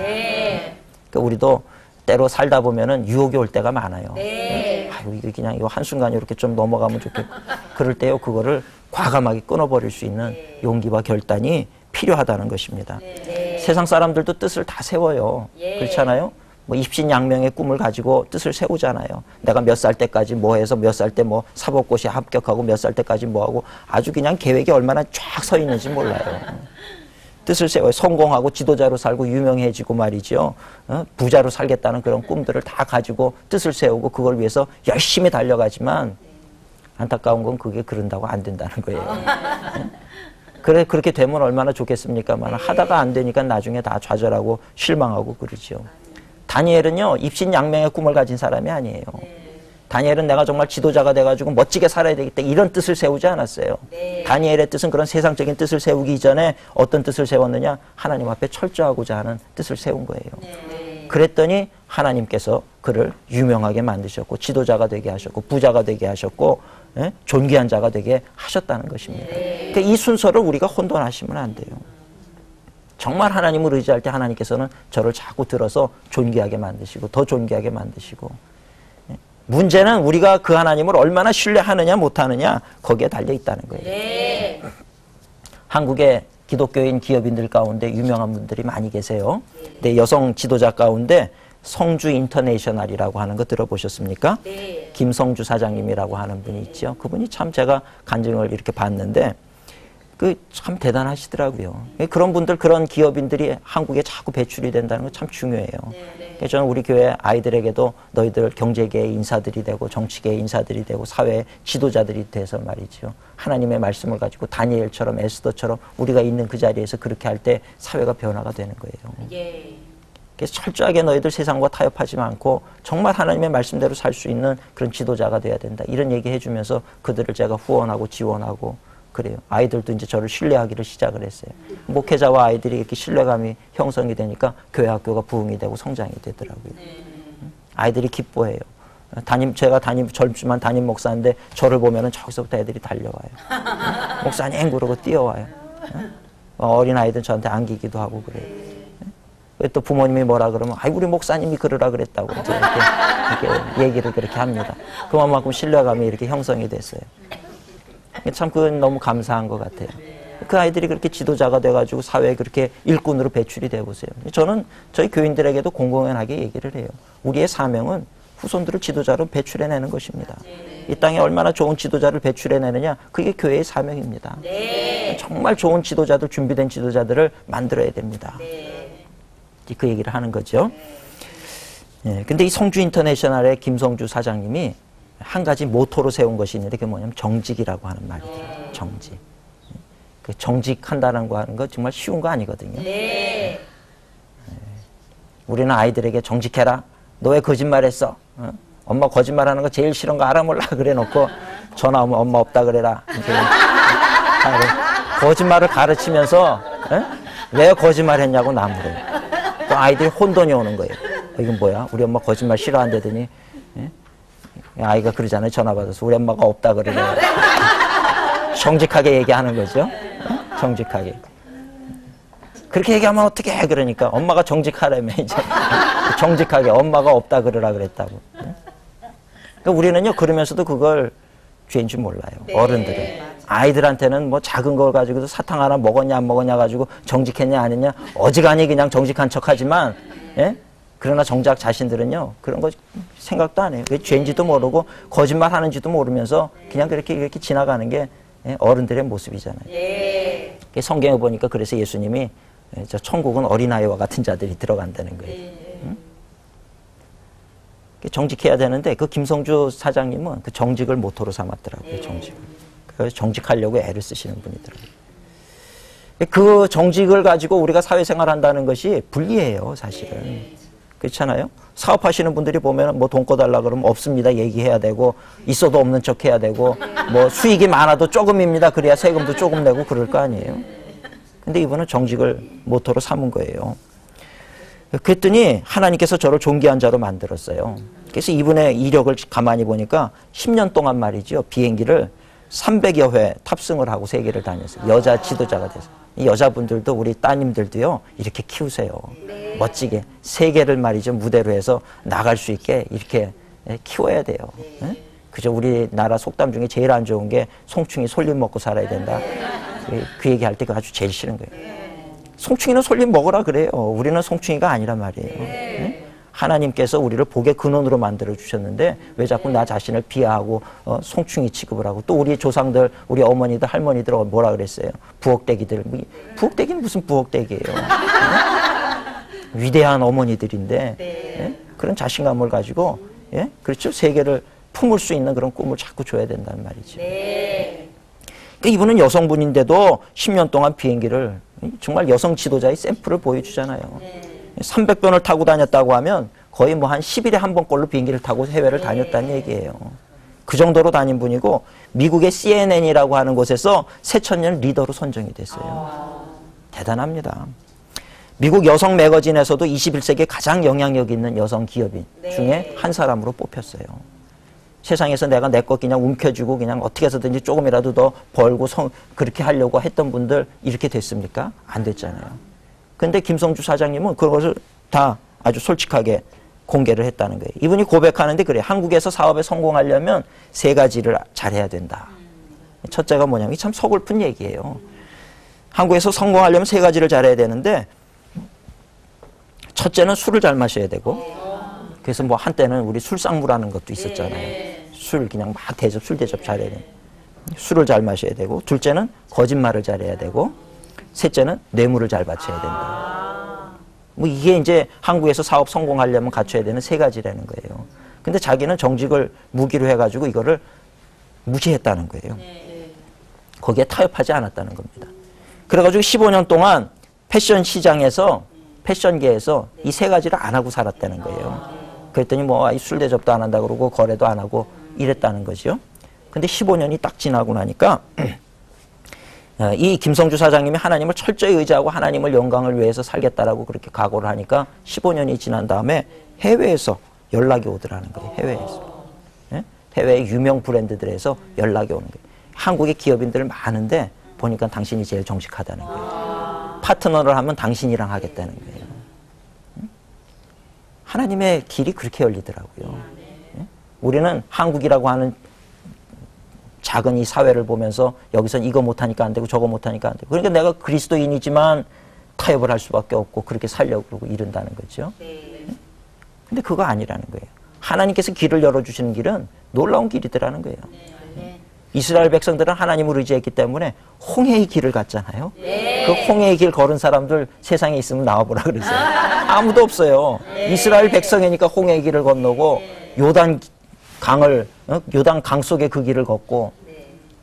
[SPEAKER 1] 그러니까 우리도 때로 살다 보면은 유혹이 올 때가 많아요. 아유, 이게 그냥 이거 한순간에 이렇게 좀 넘어가면 좋겠고. 그럴 때요, 그거를 과감하게 끊어버릴 수 있는 용기와 결단이 필요하다는 것입니다. 세상 사람들도 뜻을 다 세워요. 그렇잖아요? 뭐 입신양명의 꿈을 가지고 뜻을 세우잖아요. 내가 몇 살 때까지 뭐 해서 몇 살 때 뭐 사법고시에 합격하고 몇 살 때까지 뭐 하고 아주 그냥 계획이 얼마나 쫙 서 있는지 몰라요. 뜻을 세워요. 성공하고 지도자로 살고 유명해지고 말이죠. 부자로 살겠다는 그런 꿈들을 다 가지고 뜻을 세우고 그걸 위해서 열심히 달려가지만 안타까운 건 그게 그런다고 안 된다는 거예요. 그래 그렇게 되면 얼마나 좋겠습니까만 하다가 안 되니까 나중에 다 좌절하고 실망하고 그러죠. 다니엘은요 입신양명의 꿈을 가진 사람이 아니에요. 다니엘은 내가 정말 지도자가 돼가지고 멋지게 살아야 되겠다 이런 뜻을 세우지 않았어요. 다니엘의 뜻은 그런 세상적인 뜻을 세우기 이전에 어떤 뜻을 세웠느냐? 하나님 앞에 철저하고자 하는 뜻을 세운 거예요. 그랬더니 하나님께서 그를 유명하게 만드셨고 지도자가 되게 하셨고 부자가 되게 하셨고 존귀한 자가 되게 하셨다는 것입니다. 그러니까 이 순서를 우리가 혼돈하시면 안 돼요. 정말 하나님을 의지할 때 하나님께서는 저를 자꾸 들어서 존귀하게 만드시고 더 존귀하게 만드시고 문제는 우리가 그 하나님을 얼마나 신뢰하느냐 못하느냐 거기에 달려있다는 거예요. 한국의 기독교인 기업인들 가운데 유명한 분들이 많이 계세요. 근데 여성 지도자 가운데 성주 인터내셔널이라고 하는 거 들어보셨습니까? 김성주 사장님이라고 하는 분이 있죠. 그분이 참 제가 간증을 이렇게 봤는데 그 참 대단하시더라고요. 그런 분들, 그런 기업인들이 한국에 자꾸 배출이 된다는 건 참 중요해요. 그래서 저는 우리 교회 아이들에게도 너희들 경제계의 인사들이 되고 정치계의 인사들이 되고 사회의 지도자들이 돼서 말이죠. 하나님의 말씀을 가지고 다니엘처럼 에스더처럼 우리가 있는 그 자리에서 그렇게 할 때 사회가 변화가 되는 거예요. 그래서 철저하게 너희들 세상과 타협하지 않고 정말 하나님의 말씀대로 살 수 있는 그런 지도자가 돼야 된다. 이런 얘기 해주면서 그들을 제가 후원하고 지원하고 그래요. 아이들도 이제 저를 신뢰하기를 시작을 했어요. 목회자와 아이들이 이렇게 신뢰감이 형성이 되니까 교회 학교가 부흥이 되고 성장이 되더라고요. 아이들이 기뻐해요. 제가 젊지만 담임 목사인데 저를 보면은 저기서부터 애들이 달려와요. 목사님 그러고 뛰어와요. 어린 아이들은 저한테 안기기도 하고 그래요. 왜 또 부모님이 뭐라 그러면 아이 우리 목사님이 그러라 그랬다고 이렇게 얘기를 그렇게 합니다. 그만큼 신뢰감이 이렇게 형성이 됐어요. 참 그건 너무 감사한 것 같아요. 그 아이들이 그렇게 지도자가 돼가지고 사회에 그렇게 일꾼으로 배출이 되고 있어요. 저는 저희 교인들에게도 공공연하게 얘기를 해요. 우리의 사명은 후손들을 지도자로 배출해내는 것입니다. 이 땅에 얼마나 좋은 지도자를 배출해내느냐 그게 교회의 사명입니다. 정말 좋은 지도자들, 준비된 지도자들을 만들어야 됩니다. 그 얘기를 하는 거죠. 근데 이 성주 인터내셔널의 김성주 사장님이 한 가지 모토로 세운 것이 있는데 그게 뭐냐면 정직이라고 하는 말이 들어요. 정직. 그 정직한다는 거 하는 거 정말 쉬운 거 아니거든요. 우리는 아이들에게 정직해라. 너 왜 거짓말했어? 엄마 거짓말하는 거 제일 싫은 거 알아 몰라 그래 놓고 전화 오면 엄마 없다 그래라. 거짓말을 가르치면서 왜 거짓말했냐고 나무래요. 또 아이들이 혼돈이 오는 거예요. 이건 뭐야? 우리 엄마 거짓말 싫어한다더니 아이가 그러잖아요. 전화 받아서 우리 엄마가 없다 그러래. 정직하게 얘기하는 거죠. 정직하게. 그렇게 얘기하면 어떻게 해? 그러니까 엄마가 정직하라며 이제 정직하게 엄마가 없다 그러라 그랬다고. 그러니까 우리는요 그러면서도 그걸 죄인 줄 몰라요. 어른들은. 아이들한테는 뭐 작은 걸 가지고도 사탕 하나 먹었냐 안 먹었냐 가지고 정직했냐 안 했냐 어지간히 그냥 정직한 척하지만 그러나 정작 자신들은요 그런 거 생각도 안 해요. 그게 죄인지도 모르고 거짓말 하는지도 모르면서 그냥 이렇게 지나가는 게 어른들의 모습이잖아요. 성경에 보니까 그래서 예수님이 저 천국은 어린아이와 같은 자들이 들어간다는 거예요. 응? 정직해야 되는데 그 김성주 사장님은 그 정직을 모토로 삼았더라고요. 정직을. 그래서 정직하려고 애를 쓰시는 분이더라고요. 그 정직을 가지고 우리가 사회생활 한다는 것이 불리해요, 사실은. 그렇잖아요? 사업하시는 분들이 보면 뭐 돈 꺼달라 그러면 없습니다 얘기해야 되고, 있어도 없는 척 해야 되고, 뭐 수익이 많아도 조금입니다 그래야 세금도 조금 내고 그럴 거 아니에요. 근데 이분은 정직을 모토로 삼은 거예요. 그랬더니 하나님께서 저를 존귀한 자로 만들었어요. 그래서 이분의 이력을 가만히 보니까 10년 동안 말이죠, 비행기를 300여 회 탑승을 하고 세계를 다녔어요. 여자 지도자가 돼서. 이 여자분들도 우리 따님들도요, 이렇게 키우세요. 멋지게 세계를 말이죠, 무대로 해서 나갈 수 있게 이렇게 키워야 돼요. 그죠? 우리나라 속담 중에 제일 안 좋은 게 송충이 솔잎 먹고 살아야 된다. 그 얘기할 때 아주 제일 싫은 거예요. 송충이는 솔잎 먹으라 그래요. 우리는 송충이가 아니란 말이에요. 하나님께서 우리를 복의 근원으로 만들어 주셨는데 왜 자꾸 나 자신을 비하하고 송충이 취급을 하고, 또 우리 조상들, 우리 어머니들, 할머니들 뭐라 그랬어요? 부엌대기들. 부엌대기는 무슨 부엌대기예요? 위대한 어머니들인데 그런 자신감을 가지고 그렇죠? 세계를 품을 수 있는 그런 꿈을 자꾸 줘야 된다는 말이죠. 그러니까 이분은 여성분인데도 10년 동안 비행기를, 정말 여성 지도자의 샘플을 보여주잖아요. 300번을 타고 다녔다고 하면 거의 뭐 한 10일에 한 번꼴로 비행기를 타고 해외를 다녔다는 얘기예요. 그 정도로 다닌 분이고, 미국의 CNN이라고 하는 곳에서 새천년 리더로 선정이 됐어요. 대단합니다. 미국 여성 매거진에서도 21세기에 가장 영향력 있는 여성 기업인 중에 한 사람으로 뽑혔어요. 세상에서 내가 내 것 그냥 움켜쥐고 그냥 어떻게 해서든지 조금이라도 더 벌고 그렇게 하려고 했던 분들 이렇게 됐습니까? 안 됐잖아요. 근데 김성주 사장님은 그것을 다 아주 솔직하게 공개를 했다는 거예요. 이분이 고백하는데 그래요. 한국에서 사업에 성공하려면 3가지를 잘해야 된다. 첫째가 뭐냐면, 참 서글픈 얘기예요. 한국에서 성공하려면 3가지를 잘해야 되는데, 첫째는 술을 잘 마셔야 되고, 그래서 뭐 한때는 우리 술상무라는 것도 있었잖아요. 술 그냥 막 술 대접 잘해야 돼요. 술을 잘 마셔야 되고, 둘째는 거짓말을 잘해야 되고, 셋째는 뇌물을 잘 바쳐야 된다. 뭐 이게 이제 한국에서 사업 성공하려면 갖춰야 되는 3가지라는 거예요. 근데 자기는 정직을 무기로 해가지고 이거를 무시했다는 거예요. 거기에 타협하지 않았다는 겁니다. 그래가지고 15년 동안 패션 시장에서, 패션계에서 이 3가지를 안 하고 살았다는 거예요. 그랬더니 뭐 술 대접도 안 한다 그러고 거래도 안 하고 이랬다는 거죠. 근데 15년이 딱 지나고 나니까 이 김성주 사장님이 하나님을 철저히 의지하고 하나님을 영광을 위해서 살겠다라고 그렇게 각오를 하니까 15년이 지난 다음에 해외에서 연락이 오더라는 거예요. 해외에서. 해외의 유명 브랜드들에서 연락이 오는 거예요. 한국의 기업인들 많은데 보니까 당신이 제일 정직하다는 거예요. 파트너를 하면 당신이랑 하겠다는 거예요. 하나님의 길이 그렇게 열리더라고요. 우리는 한국이라고 하는 작은 이 사회를 보면서 여기서 이거 못하니까 안 되고 저거 못하니까 안 되고, 그러니까 내가 그리스도인이지만 타협을 할 수밖에 없고 그렇게 살려고 그러고 이른다는 거죠. 근데 그거 아니라는 거예요. 하나님께서 길을 열어주시는 길은 놀라운 길이더라는 거예요. 이스라엘 백성들은 하나님을 의지했기 때문에 홍해의 길을 갔잖아요. 그 홍해의 길 걸은 사람들 세상에 있으면 나와보라 그러세요. 아무도 없어요. 이스라엘 백성이니까 홍해의 길을 건너고 요단 강 속에 그 길을 걷고,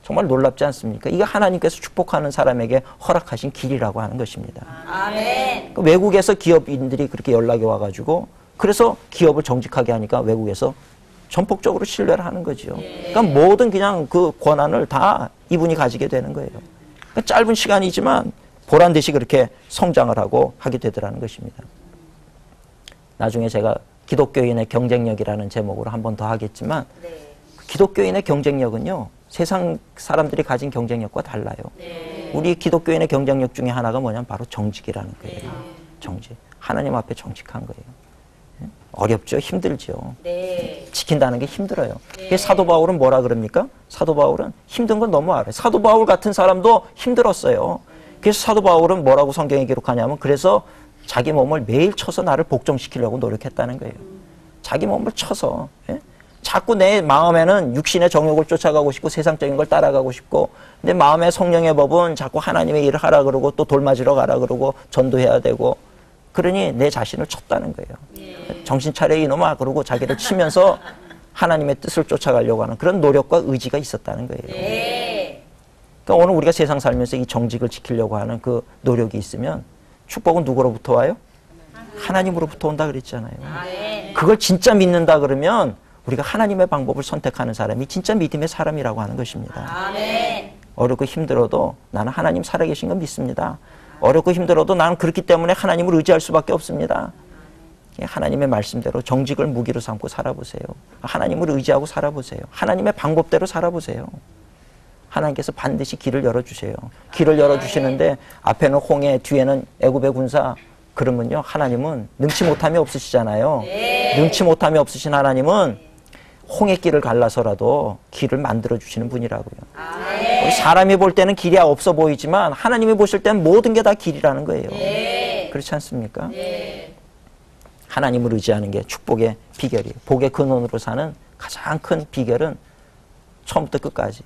[SPEAKER 1] 정말 놀랍지 않습니까? 이게 하나님께서 축복하는 사람에게 허락하신 길이라고 하는 것입니다. 아멘. 외국에서 기업인들이 그렇게 연락이 와가지고, 그래서 기업을 정직하게 하니까 외국에서 전폭적으로 신뢰를 하는 거죠. 그러니까 모든 그냥 그 권한을 다 이분이 가지게 되는 거예요. 그러니까 짧은 시간이지만 보란 듯이 그렇게 성장을 하고 하게 되더라는 것입니다. 나중에 제가 기독교인의 경쟁력이라는 제목으로 한 번 더 하겠지만, 기독교인의 경쟁력은요, 세상 사람들이 가진 경쟁력과 달라요. 우리 기독교인의 경쟁력 중에 하나가 뭐냐면 바로 정직이라는 거예요. 정직. 하나님 앞에 정직한 거예요. 어렵죠? 힘들죠? 지킨다는 게 힘들어요. 사도 바울은 뭐라 그럽니까? 사도 바울은 힘든 건 너무 알아요. 사도 바울 같은 사람도 힘들었어요. 그래서 사도 바울은 뭐라고 성경에 기록하냐면, 그래서 자기 몸을 매일 쳐서 나를 복종시키려고 노력했다는 거예요. 자기 몸을 쳐서. 자꾸 내 마음에는 육신의 정욕을 쫓아가고 싶고 세상적인 걸 따라가고 싶고, 근데 마음의 성령의 법은 자꾸 하나님의 일을 하라 그러고 또 돌맞으러 가라 그러고 전도해야 되고, 그러니 내 자신을 쳤다는 거예요. 정신 차려 이놈아 그러고 자기를 치면서 하나님의 뜻을 쫓아가려고 하는 그런 노력과 의지가 있었다는 거예요. 그러니까 오늘 우리가 세상 살면서 이 정직을 지키려고 하는 그 노력이 있으면 축복은 누구로부터 와요? 하나님으로부터 온다 그랬잖아요. 그걸 진짜 믿는다 그러면 우리가 하나님의 방법을 선택하는 사람이 진짜 믿음의 사람이라고 하는 것입니다. 어렵고 힘들어도 나는 하나님 살아계신 건 믿습니다. 어렵고 힘들어도 나는 그렇기 때문에 하나님을 의지할 수밖에 없습니다. 하나님의 말씀대로 정직을 무기로 삼고 살아보세요. 하나님을 의지하고 살아보세요. 하나님의 방법대로 살아보세요. 하나님께서 반드시 길을 열어주세요. 길을 열어주시는데 앞에는 홍해, 뒤에는 애굽의 군사, 그러면요 하나님은 능치 못함이 없으시잖아요. 능치 못함이 없으신 하나님은 홍해길을 갈라서라도 길을 만들어주시는 분이라고요. 우리 사람이 볼 때는 길이 없어 보이지만 하나님이 보실 때는 모든 게 다 길이라는 거예요. 그렇지 않습니까? 하나님을 의지하는 게 축복의 비결이에요. 복의 근원으로 사는 가장 큰 비결은 처음부터 끝까지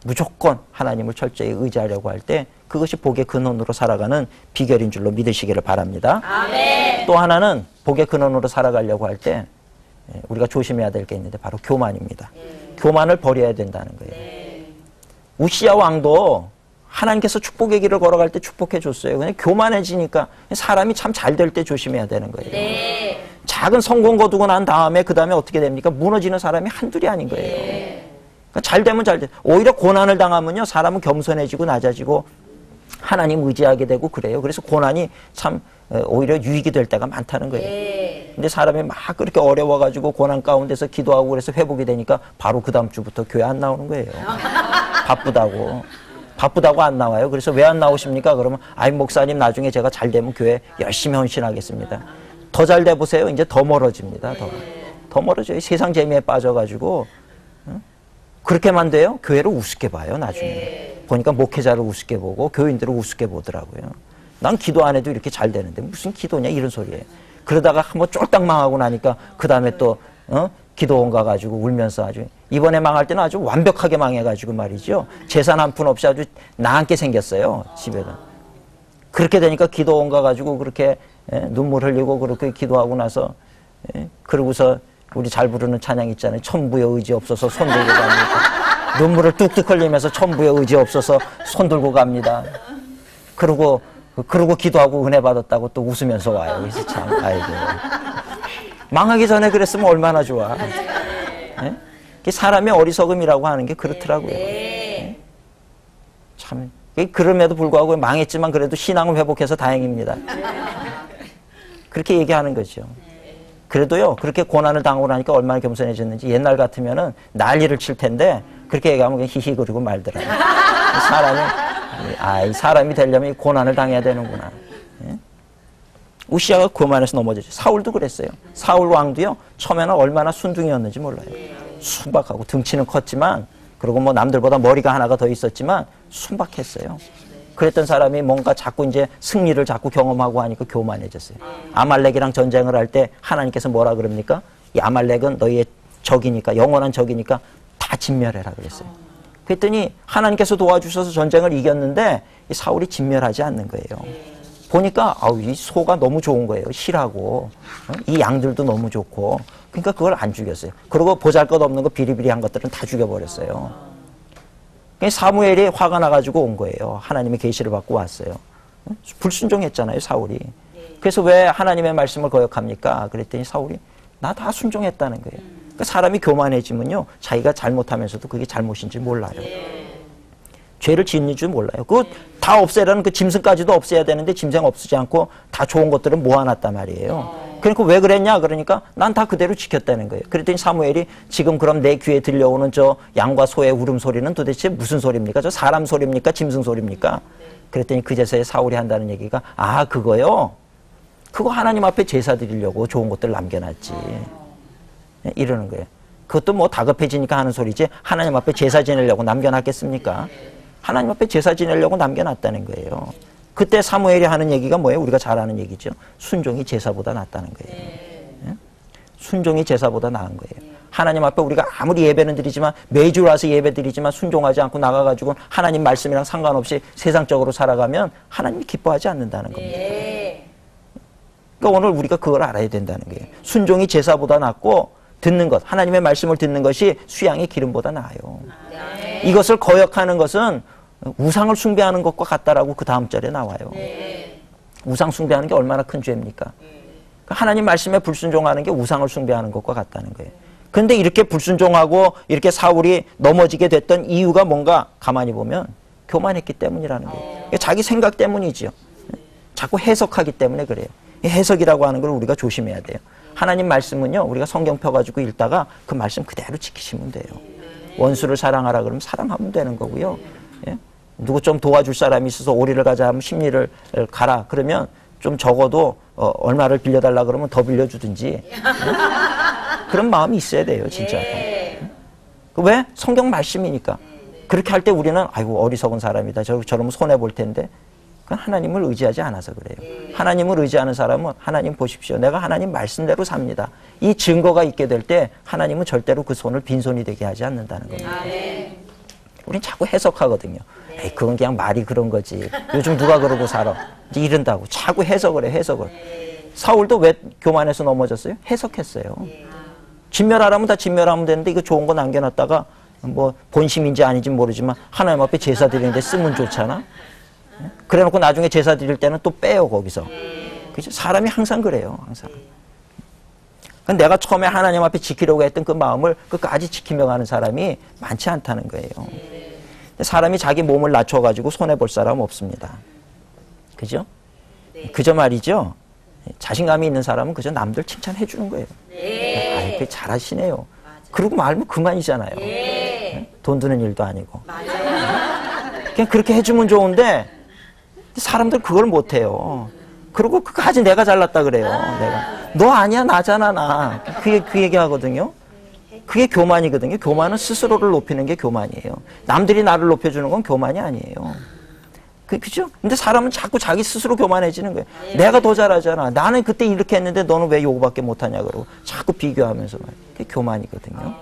[SPEAKER 1] 무조건 하나님을 철저히 의지하려고 할 때 그것이 복의 근원으로 살아가는 비결인 줄로 믿으시기를 바랍니다. 아멘. 또 하나는 복의 근원으로 살아가려고 할 때 우리가 조심해야 될 게 있는데 바로 교만입니다. 교만을 버려야 된다는 거예요. 우시야 왕도 하나님께서 축복의 길을 걸어갈 때 축복해 줬어요. 그냥 교만해지니까 사람이 참 잘 될 때 조심해야 되는 거예요. 작은 성공 거두고 난 다음에 그 다음에 어떻게 됩니까? 무너지는 사람이 한둘이 아닌 거예요. 그러니까 잘 되면 잘 돼. 오히려 고난을 당하면요 사람은 겸손해지고 낮아지고 하나님 의지하게 되고 그래요. 그래서 고난이 참 오히려 유익이 될 때가 많다는 거예요. 근데 사람이 막 그렇게 어려워가지고 고난 가운데서 기도하고 그래서 회복이 되니까 바로 그 다음 주부터 교회 안 나오는 거예요. 바쁘다고 안 나와요. 그래서 왜 안 나오십니까? 그러면 아이 목사님 나중에 제가 잘 되면 교회 열심히 헌신하겠습니다. 더 잘 돼 보세요. 이제 더 멀어집니다. 더 멀어져요. 세상 재미에 빠져가지고 그렇게만 돼요? 교회를 우습게 봐요. 나중에 보니까 목회자를 우습게 보고 교인들을 우습게 보더라고요. 난 기도 안 해도 이렇게 잘 되는데 무슨 기도냐 이런 소리예요. 그러다가 한번 쫄딱 망하고 나니까 그 다음에 또 기도원 가가지고 울면서 아주 이번에 망할 때는 아주 완벽하게 망해가지고 말이죠. 재산 한 푼 없이 아주 나앉게 생겼어요. 집에다. 그렇게 되니까 기도원 가가지고 그렇게 눈물 흘리고 그렇게 기도하고 나서 그러고서 우리 잘 부르는 찬양 있잖아요. 천부의 의지 없어서 손 들고 갑니다. 눈물을 뚝뚝 흘리면서 천부의 의지 없어서 손 들고 갑니다. 그러고 기도하고 은혜 받았다고 또 웃으면서 와요. 그래서 참 아이고 망하기 전에 그랬으면 얼마나 좋아. 사람의 어리석음이라고 하는 게 그렇더라고요. 참 그럼에도 불구하고 망했지만 그래도 신앙을 회복해서 다행입니다. 그렇게 얘기하는 거죠. 그래도요 그렇게 고난을 당하고 나니까 얼마나 겸손해졌는지 옛날 같으면은 난리를 칠 텐데 그렇게 얘기하면 그냥 히히 그러고 말더라고요. 사람이 되려면 고난을 당해야 되는구나. 우시아가 교만해서 넘어졌죠. 사울도 그랬어요. 사울 왕도요 처음에는 얼마나 순둥이였는지 몰라요. 순박하고 등치는 컸지만 그리고 뭐 남들보다 머리가 하나가 더 있었지만 순박했어요. 그랬던 사람이 뭔가 자꾸 이제 승리를 자꾸 경험하고 하니까 교만해졌어요. 아말렉이랑 전쟁을 할 때 하나님께서 뭐라 그럽니까? 이 아말렉은 너희의 적이니까 영원한 적이니까 다 진멸해라 그랬어요. 그랬더니 하나님께서 도와주셔서 전쟁을 이겼는데 이 사울이 진멸하지 않는 거예요. 보니까 이 소가 너무 좋은 거예요. 실하고 이 양들도 너무 좋고 그러니까 그걸 안 죽였어요. 그리고 보잘것없는 거 비리비리한 것들은 다 죽여버렸어요. 사무엘이 화가 나가지고 온 거예요. 하나님의 계시를 받고 왔어요. 불순종했잖아요, 사울이. 그래서 왜 하나님의 말씀을 거역합니까? 그랬더니 사울이 나 다 순종했다는 거예요. 그러니까 사람이 교만해지면요, 자기가 잘못하면서도 그게 잘못인지 몰라요. 죄를 짓는 줄 몰라요. 그거 다 없애라는 그 짐승까지도 없애야 되는데 짐승 없애지 않고 다 좋은 것들은 모아놨단 말이에요. 그러니까 왜 그랬냐? 그러니까 난 다 그대로 지켰다는 거예요. 그랬더니 사무엘이 지금 그럼 내 귀에 들려오는 저 양과 소의 울음소리는 도대체 무슨 소리입니까? 저 사람 소리입니까? 짐승 소리입니까? 그랬더니 그제서야 사울이 한다는 얘기가 그거요? 그거 하나님 앞에 제사 드리려고 좋은 것들 남겨놨지. 이러는 거예요. 그것도 뭐 다급해지니까 하는 소리지 하나님 앞에 제사 지내려고 남겨놨겠습니까? 하나님 앞에 제사 지내려고 남겨놨다는 거예요. 그때 사무엘이 하는 얘기가 뭐예요? 우리가 잘 아는 얘기죠. 순종이 제사보다 낫다는 거예요. 순종이 제사보다 나은 거예요. 하나님 앞에 우리가 아무리 예배는 드리지만 매주 와서 예배 드리지만 순종하지 않고 나가가지고 하나님 말씀이랑 상관없이 세상적으로 살아가면 하나님이 기뻐하지 않는다는 겁니다. 그러니까 오늘 우리가 그걸 알아야 된다는 거예요. 순종이 제사보다 낫고 듣는 것, 하나님의 말씀을 듣는 것이 수양의 기름보다 나아요. 이것을 거역하는 것은 우상을 숭배하는 것과 같다라고 그 다음 절에 나와요. 우상 숭배하는 게 얼마나 큰 죄입니까? 하나님 말씀에 불순종하는 게 우상을 숭배하는 것과 같다는 거예요. 그런데 이렇게 불순종하고 이렇게 사울이 넘어지게 됐던 이유가 뭔가 가만히 보면 교만했기 때문이라는 거예요. 자기 생각 때문이지요. 자꾸 해석하기 때문에 그래요. 해석이라고 하는 걸 우리가 조심해야 돼요. 하나님 말씀은요, 우리가 성경 펴가지고 읽다가 그 말씀 그대로 지키시면 돼요. 원수를 사랑하라 그러면 사랑하면 되는 거고요. 예? 누구 좀 도와줄 사람이 있어서 오리를 가자 하면 십리를 가라 그러면 좀 적어도 얼마를 빌려달라 그러면 더 빌려주든지 예? 그런 마음이 있어야 돼요, 진짜. 왜? 성경 말씀이니까. 그렇게 할 때 우리는 아이고 어리석은 사람이다. 저러면 손해볼 텐데. 그건 하나님을 의지하지 않아서 그래요. 하나님을 의지하는 사람은 하나님 보십시오. 내가 하나님 말씀대로 삽니다. 이 증거가 있게 될 때 하나님은 절대로 그 손을 빈손이 되게 하지 않는다는 겁니다. 우린 자꾸 해석하거든요. 에이, 그건 그냥 말이 그런 거지. 요즘 누가 그러고 살아. 이제 이런다고. 자꾸 해석을 해, 해석을. 사울도 왜 교만해서 넘어졌어요? 해석했어요. 진멸하라면 다 진멸하면 되는데 이거 좋은 거 남겨놨다가 뭐 본심인지 아닌지 모르지만 하나님 앞에 제사 드리는데 쓰면 좋잖아. 그래 놓고 나중에 제사 드릴 때는 또 빼요, 거기서. 그죠? 사람이 항상 그래요, 항상. 내가 처음에 하나님 앞에 지키려고 했던 그 마음을 끝까지 지키며 가는 사람이 많지 않다는 거예요. 사람이 자기 몸을 낮춰가지고 손해볼 사람 없습니다. 그죠? 그저 말이죠. 자신감이 있는 사람은 그저 남들 칭찬해 주는 거예요. 아이, 그 잘하시네요. 그러고 말면 그만이잖아요. 돈 드는 일도 아니고. 그냥 그렇게 해주면 좋은데 사람들 그걸 못해요. 그리고 그까지 내가 잘났다 그래요. 내가. 너 아니야, 나잖아, 나. 그 얘기 하거든요. 그게 교만이거든요. 교만은 스스로를 높이는 게 교만이에요. 남들이 나를 높여주는 건 교만이 아니에요. 그죠? 근데 사람은 자꾸 자기 스스로 교만해지는 거예요. 내가 더 잘하잖아. 나는 그때 이렇게 했는데 너는 왜 요거밖에 못하냐 그러고 자꾸 비교하면서 말이에요. 그게 교만이거든요.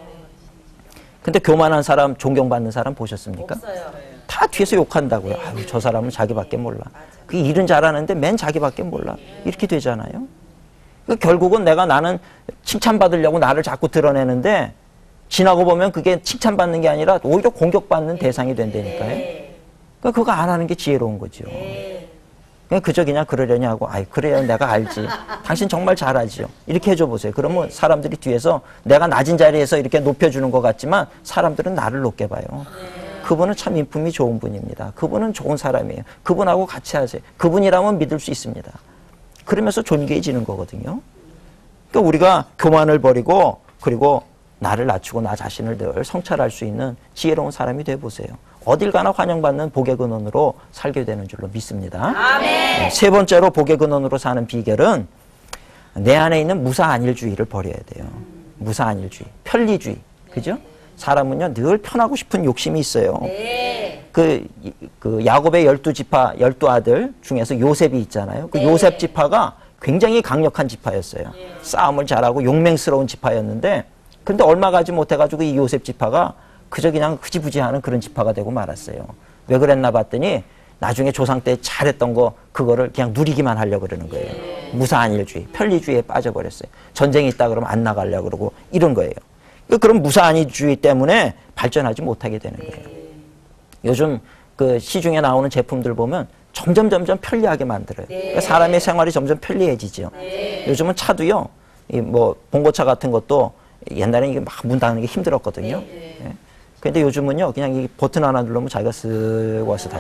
[SPEAKER 1] 근데 교만한 사람, 존경받는 사람 보셨습니까? 없어요. 다 뒤에서 욕한다고요. 아유, 저 사람은 자기밖에 몰라. 그 일은 잘하는데 맨 자기밖에 몰라. 이렇게 되잖아요. 그러니까 결국은 나는 칭찬받으려고 나를 자꾸 드러내는데 지나고 보면 그게 칭찬받는 게 아니라 오히려 공격받는 대상이 된다니까요. 그러니까 그거 안 하는 게 지혜로운 거죠. 그냥 그러려니 하고, 아이, 그래요. 내가 알지. 당신 정말 잘하지요. 이렇게 해줘 보세요. 그러면 사람들이 뒤에서 내가 낮은 자리에서 이렇게 높여주는 것 같지만 사람들은 나를 높게 봐요. 그분은 참 인품이 좋은 분입니다. 그분은 좋은 사람이에요. 그분하고 같이 하세요. 그분이라면 믿을 수 있습니다. 그러면서 존귀해지는 거거든요. 그러니까 우리가 교만을 버리고 그리고 나를 낮추고 나 자신을 늘 성찰할 수 있는 지혜로운 사람이 되어보세요. 어딜 가나 환영받는 복의 근원으로 살게 되는 줄로 믿습니다. 아멘. 세 번째로 복의 근원으로 사는 비결은 내 안에 있는 무사안일주의를 버려야 돼요. 무사안일주의, 편리주의. 그죠? 사람은요, 늘 편하고 싶은 욕심이 있어요. 네. 그 야곱의 12지파, 12아들 중에서 요셉이 있잖아요. 그 요셉 지파가 굉장히 강력한 지파였어요. 싸움을 잘하고 용맹스러운 지파였는데, 근데 얼마 가지 못해가지고 이 요셉 지파가 그저 그냥 흐지부지하는 그런 지파가 되고 말았어요. 왜 그랬나 봤더니 나중에 조상 때 잘했던 거 그거를 그냥 누리기만 하려고 그러는 거예요. 무사안일주의, 편리주의에 빠져버렸어요. 전쟁이 있다 그러면 안 나가려고 그러고 이런 거예요. 그런 무사안일주의 때문에 발전하지 못하게 되는 거예요. 요즘 그 시중에 나오는 제품들 보면 점점 편리하게 만들어요. 그러니까 사람의 생활이 점점 편리해지죠. 요즘은 차도요, 뭐 봉고차 같은 것도 옛날에는 이게 막 문 닫는 게 힘들었거든요. 근데 요즘은요, 그냥 이 버튼 하나 누르면 자기가 쓱 와서 다,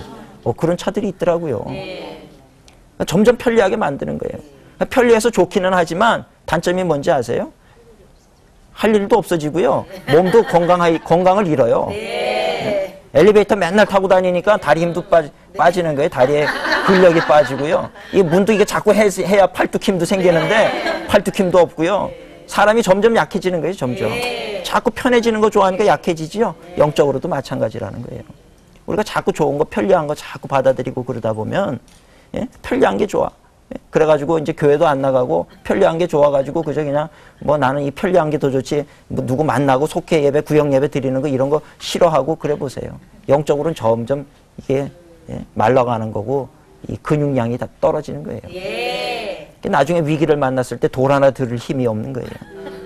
[SPEAKER 1] 그런 차들이 있더라고요. 그러니까 점점 편리하게 만드는 거예요. 그러니까 편리해서 좋기는 하지만 단점이 뭔지 아세요? 할 일도 없어지고요. 몸도 건강을 잃어요. 엘리베이터 맨날 타고 다니니까 다리 힘도 빠지는 거예요. 다리에 근력이 빠지고요. 이 문도 이게 자꾸 해야 팔뚝 힘도 생기는데 팔뚝 힘도 없고요. 사람이 점점 약해지는 거예요. 점점. 자꾸 편해지는 거 좋아하니까 약해지지요. 영적으로도 마찬가지라는 거예요. 우리가 자꾸 좋은 거, 편리한 거 자꾸 받아들이고 그러다 보면, 예? 편리한 게 좋아. 그래가지고 이제 교회도 안 나가고 편리한 게 좋아가지고 그저 그냥 뭐 나는 이 편리한 게 더 좋지 뭐 누구 만나고 속회 예배, 구역 예배 드리는 거 이런 거 싫어하고 그래 보세요. 영적으로는 점점 이게 말라가는 거고 이 근육량이 다 떨어지는 거예요. 나중에 위기를 만났을 때 돌 하나 들을 힘이 없는 거예요.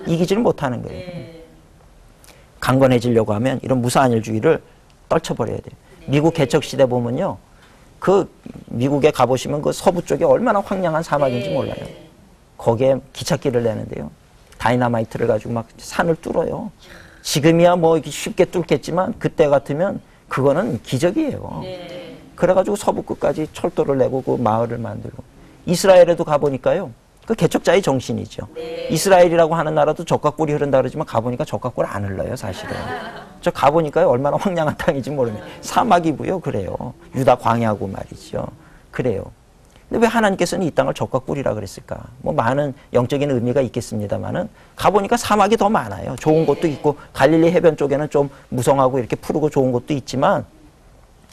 [SPEAKER 1] 이기지를 못하는 거예요. 강건해지려고 하면 이런 무사안일주의를 떨쳐버려야 돼요. 미국 개척 시대 보면요. 그 미국에 가보시면 그 서부 쪽에 얼마나 황량한 사막인지 몰라요. 거기에 기찻길을 내는데요. 다이너마이트를 가지고 막 산을 뚫어요. 지금이야 뭐 쉽게 뚫겠지만 그때 같으면 그거는 기적이에요. 그래가지고 서부 끝까지 철도를 내고 그 마을을 만들고. 이스라엘에도 가보니까요. 그 개척자의 정신이죠. 이스라엘이라고 하는 나라도 젖과 꿀이 흐른다 그러지만 가보니까 젖과 꿀 안 흘러요, 사실은. 저 가보니까요, 얼마나 황량한 땅인지 모르네. 사막이고요, 그래요. 유다 광야고 말이죠. 그래요. 근데 왜 하나님께서는 이 땅을 젖과 꿀이라 그랬을까? 뭐 많은 영적인 의미가 있겠습니다만은 가보니까 사막이 더 많아요. 좋은 곳도 있고 갈릴리 해변 쪽에는 좀 무성하고 이렇게 푸르고 좋은 곳도 있지만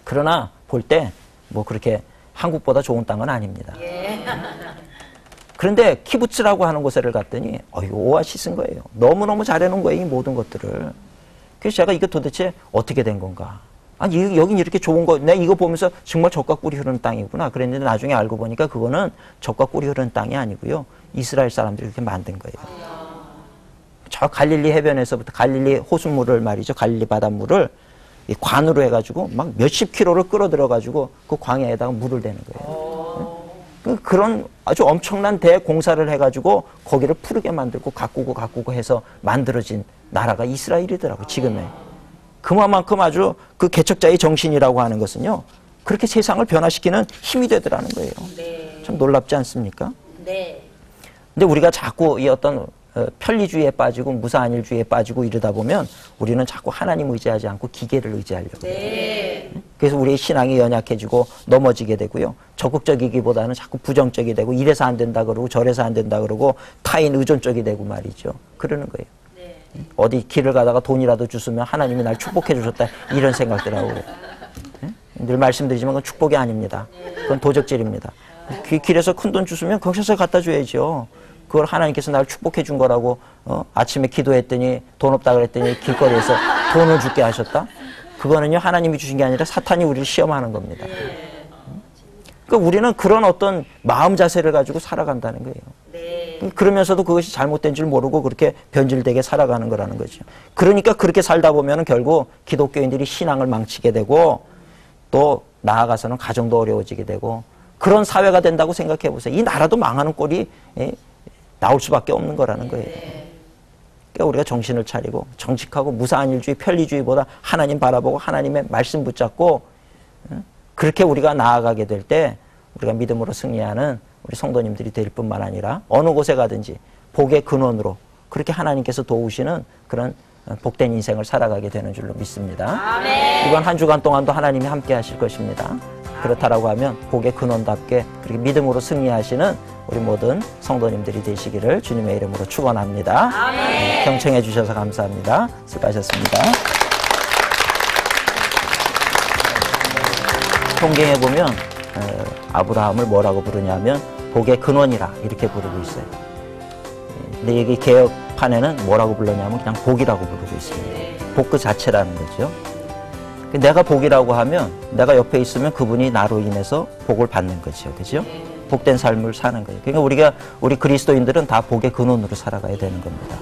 [SPEAKER 1] 그러나 볼 때 뭐 그렇게 한국보다 좋은 땅은 아닙니다. 그런데 키부츠라고 하는 곳에를 갔더니 이거 오아시스인 거예요. 너무너무 잘해놓은 거예요, 이 모든 것들을. 그래서 제가 이거 도대체 어떻게 된 건가? 아니 여긴 이렇게 좋은 거, 내가 이거 보면서 정말 젖과 꿀이 흐르는 땅이구나. 그랬는데 나중에 알고 보니까 그거는 젖과 꿀이 흐르는 땅이 아니고요. 이스라엘 사람들이 이렇게 만든 거예요. 저 갈릴리 해변에서부터 갈릴리 호수물을 말이죠. 갈릴리 바닷물을 이 관으로 해가지고 막 몇십 킬로를 끌어들여가지고 그 광야에다가 물을 대는 거예요. 그런 아주 엄청난 대공사를 해가지고 거기를 푸르게 만들고 가꾸고 해서 만들어진 나라가 이스라엘이더라고, 지금의. 그만큼 아주 그 개척자의 정신이라고 하는 것은요, 그렇게 세상을 변화시키는 힘이 되더라는 거예요. 참 놀랍지 않습니까? 근데 우리가 자꾸 이 어떤 편리주의에 빠지고 무사안일주의에 빠지고 이러다 보면 우리는 자꾸 하나님 의지하지 않고 기계를 의지하려고 해요. 그래서 우리의 신앙이 연약해지고 넘어지게 되고요. 적극적이기보다는 자꾸 부정적이 되고 이래서 안 된다 그러고 저래서 안 된다 그러고 타인 의존적이 되고 말이죠. 그러는 거예요. 어디 길을 가다가 돈이라도 주시면 하나님이 날 축복해 주셨다 이런 생각들하고 그래요. 늘 말씀드리지만 그건 축복이 아닙니다. 그건 도적질입니다. 길에서 큰 돈 주시면 거기서 갖다 줘야죠. 그걸 하나님께서 나를 축복해 준 거라고 아침에 기도했더니 돈 없다 그랬더니 길거리에서 돈을 줄게 하셨다? 그거는요 하나님이 주신 게 아니라 사탄이 우리를 시험하는 겁니다. 그러니까 우리는 그런 어떤 마음 자세를 가지고 살아간다는 거예요. 그러면서도 그것이 잘못된 줄 모르고 그렇게 변질되게 살아가는 거라는 거죠. 그러니까 그렇게 살다 보면 결국 기독교인들이 신앙을 망치게 되고 또 나아가서는 가정도 어려워지게 되고 그런 사회가 된다고 생각해 보세요. 이 나라도 망하는 꼴이 나올 수밖에 없는 거라는 거예요. 그러니까 우리가 정신을 차리고 정직하고 무사안일주의, 편리주의보다 하나님 바라보고 하나님의 말씀 붙잡고 그렇게 우리가 나아가게 될 때 우리가 믿음으로 승리하는 우리 성도님들이 될 뿐만 아니라 어느 곳에 가든지 복의 근원으로 그렇게 하나님께서 도우시는 그런 복된 인생을 살아가게 되는 줄로 믿습니다. 이번 한 주간 동안도 하나님이 함께 하실 것입니다. 그렇다라고 하면 복의 근원답게 그렇게 믿음으로 승리하시는 우리 모든 성도님들이 되시기를 주님의 이름으로 축원합니다. 경청해 주셔서 감사합니다. 수고하셨습니다. 성경에 보면 아브라함을 뭐라고 부르냐면 복의 근원이라 이렇게 부르고 있어요. 근데 여기 개혁판에는 뭐라고 불렀냐면 그냥 복이라고 부르고 있습니다. 복 그 자체라는 거죠. 내가 복이라고 하면 내가 옆에 있으면 그분이 나로 인해서 복을 받는 거죠. 그죠? 복된 삶을 사는 거예요. 그러니까 우리 그리스도인들은 다 복의 근원으로 살아가야 되는 겁니다.